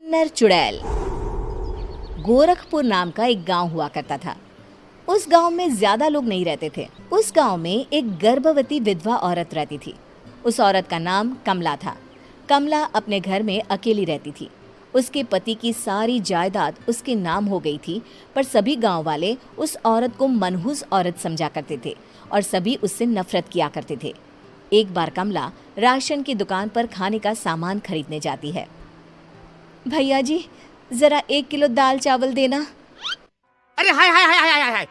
किन्नर चुड़ैल। गोरखपुर नाम का एक गांव हुआ करता था। उस गांव में ज्यादा लोग नहीं रहते थे। उस गांव में एक गर्भवती विधवा औरत रहती थी। उस औरत का नाम कमला था। कमला अपने घर में अकेली रहती थी। उसके पति की सारी जायदाद उसके नाम हो गई थी, पर सभी गांव वाले उस औरत को मनहूस औरत समझा करते थे और सभी उससे नफरत किया करते थे। एक बार कमला राशन की दुकान पर खाने का सामान खरीदने जाती है। भैया जी, जरा 1 किलो दाल चावल देना। अरे हाय हाय हाय हाय हाय!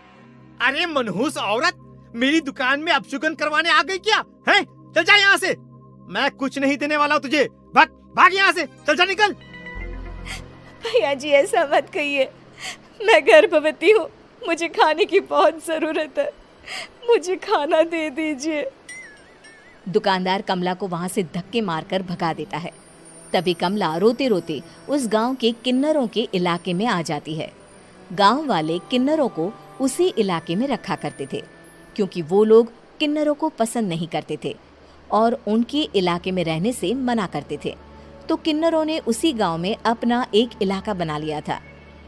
अरे मनहूस औरत, मेरी दुकान में अपशुगन करवाने आ गई क्या? हैं? चल जा यहाँ से, मैं कुछ नहीं देने वाला हूँ तुझे। भाग भाग यहाँ से, चल जा, निकल। भैया जी, ऐसा मत कहिए, मैं गर्भवती हूँ, मुझे खाने की बहुत जरूरत है, मुझे खाना दे दीजिए। दुकानदार कमला को वहां से धक्के मारकर भगा देता है। तभी कमला रोते रोते उस गांव के किन्नरों के इलाके में आ जाती है। गांव वाले किन्नरों को उसी इलाके में रखा करते थे, क्योंकि वो लोग किन्नरों को पसंद नहीं करते थे और उनके इलाके में रहने से मना करते थे। तो किन्नरों ने उसी गांव में अपना एक इलाका बना लिया था।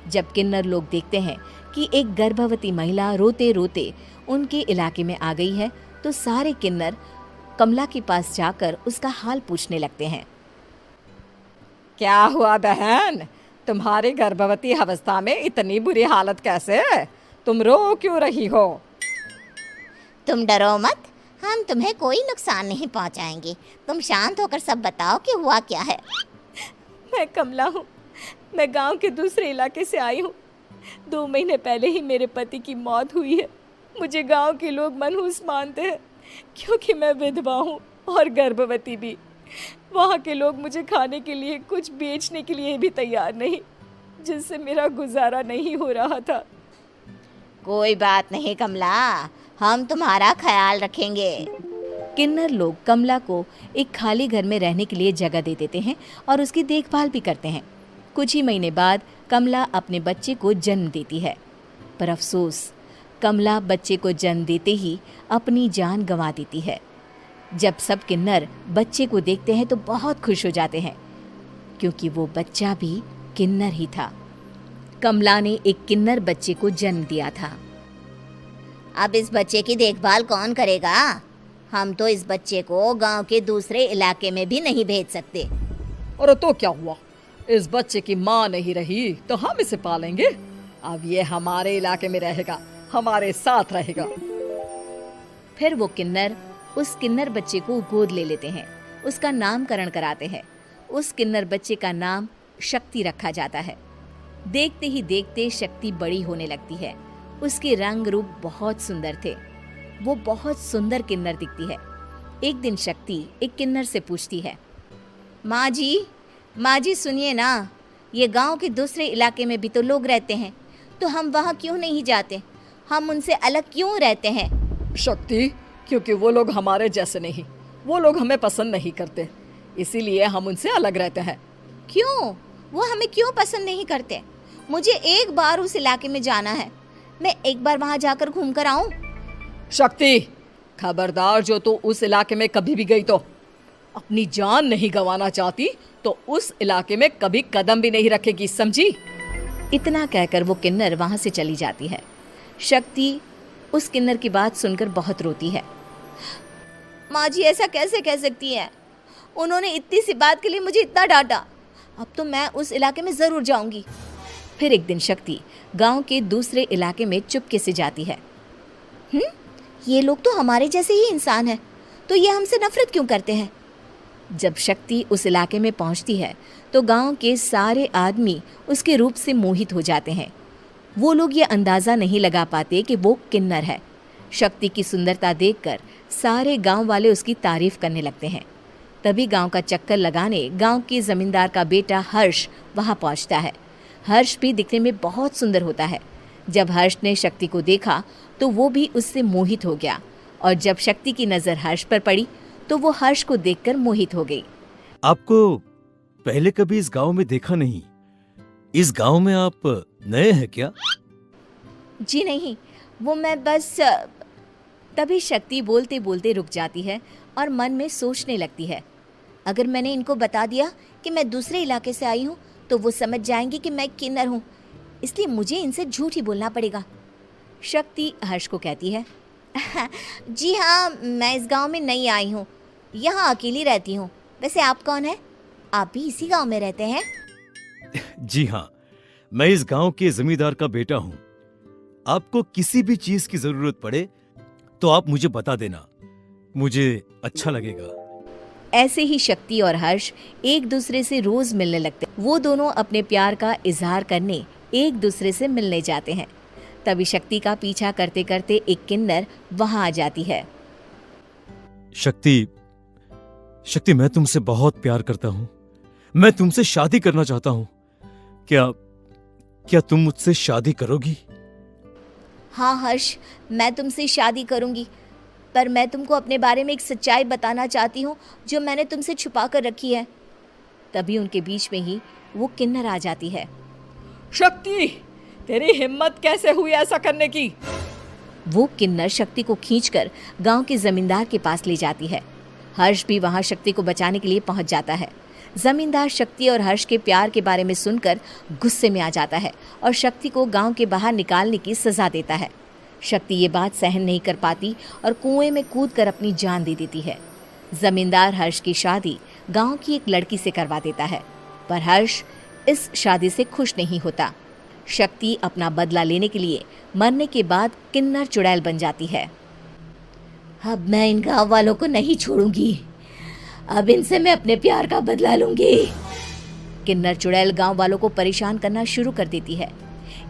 जब किन्नर लोग देखते हैं कि एक गर्भवती महिला रोते रोते उनके इलाके में आ गई है, तो सारे किन्नर कमला के पास जाकर उसका हाल पूछने लगते हैं। क्या हुआ बहन, तुम्हारी गर्भवती अवस्था में इतनी बुरी हालत कैसे? तुम रो क्यों रही हो? तुम डरो मत, हम तुम्हें कोई नुकसान नहीं पहुंचाएंगे। तुम शांत होकर सब बताओ कि हुआ क्या है। मैं कमला हूँ, मैं गांव के दूसरे इलाके से आई हूँ। 2 महीने पहले ही मेरे पति की मौत हुई है। मुझे गांव के लोग मनहूस मानते हैं, क्योंकि मैं विधवा हूँ और गर्भवती भी। वहाँ के लोग मुझे खाने के लिए कुछ बेचने के लिए भी तैयार नहीं, जिससे मेरा गुजारा नहीं हो रहा था। कोई बात नहीं कमला, हम तुम्हारा ख्याल रखेंगे। किन्नर लोग कमला को एक खाली घर में रहने के लिए जगह दे देते हैं और उसकी देखभाल भी करते हैं। कुछ ही महीने बाद कमला अपने बच्चे को जन्म देती है, पर अफसोस, कमला बच्चे को जन्म देते ही अपनी जान गंवा देती है। जब सब किन्नर बच्चे को देखते हैं तो बहुत खुश हो जाते हैं, क्योंकि वो बच्चा भी किन्नर ही था। कमला ने एक किन्नर बच्चे को जन्म दिया था। अब इस बच्चे की देखभाल कौन करेगा? हम तो इस बच्चे को गांव के दूसरे इलाके में भी नहीं भेज सकते। और तो क्या हुआ, इस बच्चे की माँ नहीं रही तो हम इसे पालेंगे। अब ये हमारे इलाके में रहेगा, हमारे साथ रहेगा। फिर वो किन्नर उस किन्नर बच्चे को गोद ले लेते हैं, उसका नामकरण कराते हैं। उस किन्नर बच्चे का नाम शक्ति रखा जाता है। देखते ही देखते शक्ति बड़ी होने लगती है। उसके रंग रूप बहुत सुंदर थे। वो बहुत सुंदर किन्नर दिखती है। एक दिन शक्ति एक किन्नर से पूछती है, माँ जी सुनिए ना, ये गांव के दूसरे इलाके में भी तो लोग रहते हैं, तो हम वहाँ क्यों नहीं जाते? हम उनसे अलग क्यों रहते हैं? शक्ति, क्योंकि वो लोग हमारे जैसे नहीं, वो लोग हमें पसंद नहीं करते, इसीलिए हम उनसे अलग रहते हैं। क्यों? वो हमें क्यों पसंद नहीं करते? मुझे एक बार उस इलाके में जाना है, मैं एक बार वहाँ जाकर घूम कर आऊँ। शक्ति, खबरदार, जो तू उस इलाके में कभी भी गई तो अपनी जान नहीं गंवाना चाहती तो उस इलाके में कभी कदम भी नहीं रखेगी, समझी? इतना कहकर वो किन्नर वहाँ से चली जाती है। शक्ति उस किन्नर की बात सुनकर बहुत रोती है। माँ जी, ऐसा कैसे कह सकती हैं? उन्होंने इतनी सी बात के लिए मुझे इतना डांटा। अब तो मैं उस इलाके में ज़रूर जाऊंगी। फिर एक दिन शक्ति गांव के दूसरे इलाके में चुपके से जाती है। ये लोग तो हमारे जैसे ही इंसान हैं, तो ये हमसे नफरत क्यों करते हैं? जब शक्ति उस इलाके में पहुंचती है तो गांव के सारे आदमी उसके रूप से मोहित हो जाते हैं। वो लोग ये अंदाज़ा नहीं लगा पाते कि वो किन्नर है। शक्ति की सुंदरता देखकर सारे गांव वाले उसकी तारीफ करने लगते हैं। तभी गांव का चक्कर लगाने गांव के जमींदार का बेटा हर्ष वहां पहुंचता है। हर्ष भी दिखने में बहुत सुंदर होता है। जब हर्ष ने शक्ति को देखा तो वो भी उससे मोहित हो गया, और जब शक्ति की नज़र हर्ष पर पड़ी तो वो हर्ष को देखकर मोहित हो गई। आपको पहले कभी इस गांव में देखा नहीं। इस गांव में आप नए हैं क्या? जी नहीं, वो मैं बस। तभी शक्ति बोलते बोलते रुक जाती है और मन में सोचने लगती है, अगर मैंने इनको बता दिया कि मैं दूसरे इलाके से आई हूँ तो वो समझ जाएंगे कि मैं किन्नर हूँ, इसलिए मुझे इनसे झूठ ही बोलना पड़ेगा। शक्ति हर्ष को कहती है, जी हाँ, मैं इस गांव में नई आई हूँ, यहाँ अकेली रहती हूँ। वैसे आप कौन है? आप भी इसी गांव में रहते हैं? जी हाँ, मैं इस गांव के जमींदार का बेटा हूँ। आपको किसी भी चीज की जरूरत पड़े तो आप मुझे बता देना, मुझे अच्छा लगेगा। ऐसे ही शक्ति और हर्ष एक दूसरे से रोज मिलने लगते। वो दोनों अपने प्यार का इजहार करने एक दूसरे से मिलने जाते हैं। तभी शक्ति का पीछा करते करते एक किन्नर वहां आ जाती है। शक्ति, मैं तुमसे बहुत प्यार करता हूँ। मैं तुमसे शादी करना चाहता हूँ। क्या तुम मुझसे शादी करोगी? हाँ हर्ष, मैं तुमसे शादी करूँगी, पर मैं तुमको अपने बारे में एक सच्चाई बताना चाहती हूँ जो मैंने तुमसे छुपा कर रखी है। तभी उनके बीच में ही वो किन्नर आ जाती है। शक्ति, तेरी हिम्मत कैसे हुई ऐसा करने की? वो किन्नर शक्ति को खींचकर गांव के जमींदार के पास ले जाती है। हर्ष भी वहां शक्ति को बचाने के लिए पहुंच जाता है। जमींदार शक्ति और हर्ष के प्यार के बारे में सुनकर गुस्से में आ जाता है और शक्ति को गांव के बाहर निकालने की सजा देता है। शक्ति ये बात सहन नहीं कर पाती और कुएं में कूदकर अपनी जान दे देती है। जमींदार हर्ष की शादी गांव की एक लड़की से करवा देता है, पर हर्ष इस शादी से खुश नहीं होता। शक्ति अपना बदला लेने के लिए मरने के बाद किन्नर चुड़ैल बन जाती है। अब मैं इन गाँव वालों को नहीं छोड़ूंगी, अब इनसे मैं अपने प्यार का बदला लूंगी। किन्नर चुड़ैल गांव वालों को परेशान करना शुरू कर देती है।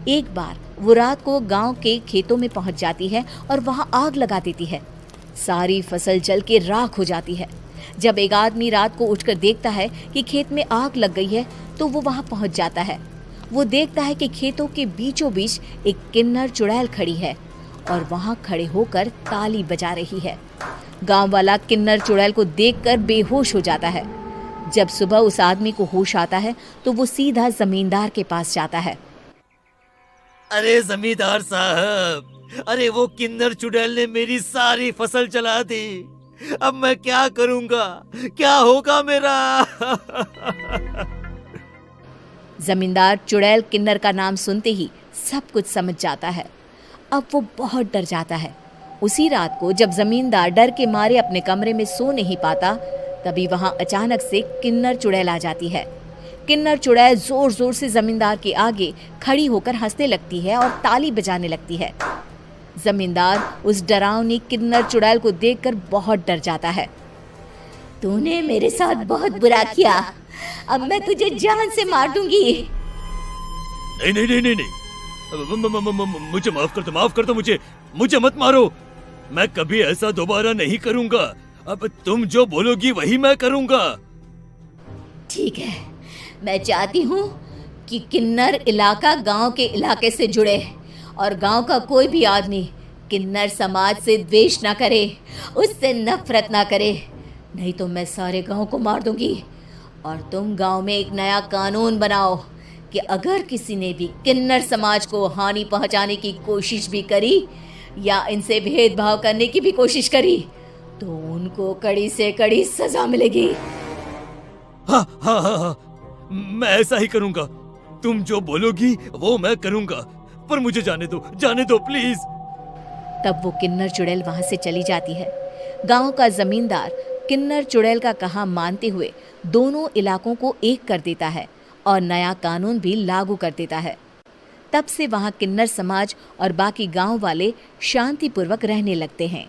एक बार वो रात को गांव के खेतों में पहुंच जाती है और वहां आग लगा देती है। सारी फसल जल के राख हो जाती है। जब एक आदमी रात को उठकर देखता है कि खेत में आग लग गई है तो वो वहां पहुंच जाता है। वो देखता है कि खेतों के बीचों बीच एक किन्नर चुड़ैल खड़ी है और वहां खड़े होकर ताली बजा रही है। गांव वाला किन्नर चुड़ैल को देखकर बेहोश हो जाता है। जब सुबह उस आदमी को होश आता है तो वो सीधा जमींदार के पास जाता है। अरे जमींदार साहब, अरे वो किन्नर चुड़ैल ने मेरी सारी फसल जला दी। अब मैं क्या करूंगा? क्या होगा मेरा? जमींदार चुड़ैल किन्नर का नाम सुनते ही सब कुछ समझ जाता है। अब वो बहुत डर जाता है। उसी रात को जब जमींदार डर के मारे अपने कमरे में सो नहीं पाता, तभी वहां अचानक से किन्नर चुड़ैल आ जाती है। किन्नर चुड़ैल जोर जोर से जमींदार के आगे खड़ी होकर हंसने लगती है और ताली बजाने लगती है। जमींदार उस डरावनी किन्नर चुड़ैल को देखकर बहुत डर जाता है। तूने मेरे साथ बहुत बुरा किया, अब मैं तुझे जान से मार दूंगी। नहीं नहीं नहीं नहीं नहीं, मुझे माफ कर दो, मुझे मत मारो। मैं कभी ऐसा दोबारा नहीं करूंगा। अब तुम जो बोलोगी वही मैं करूंगा। ठीक है, मैं चाहती हूँ कि किन्नर इलाका गांव के इलाके से जुड़े और गांव का कोई भी आदमी किन्नर समाज से द्वेष ना करे, उससे नफरत ना करे, नहीं तो मैं सारे गांव को मार दूंगी। और तुम गांव में एक नया कानून बनाओ कि अगर किसी ने भी किन्नर समाज को हानि पहुंचाने की कोशिश भी करी या इनसे भेदभाव करने की भी कोशिश करी तो उनको कड़ी से कड़ी सजा मिलेगी। हाँ हाँ हाँ हाँ, मैं ऐसा ही करूंगा। तुम जो बोलोगी वो मैं करूंगा, पर मुझे जाने दो प्लीज। तब वो किन्नर चुड़ैल वहां से चली जाती है। गांव का जमींदार किन्नर चुड़ैल का कहा मानते हुए दोनों इलाकों को एक कर देता है और नया कानून भी लागू कर देता है। तब से वहां किन्नर समाज और बाकी गांव वाले शांतिपूर्वक रहने लगते हैं।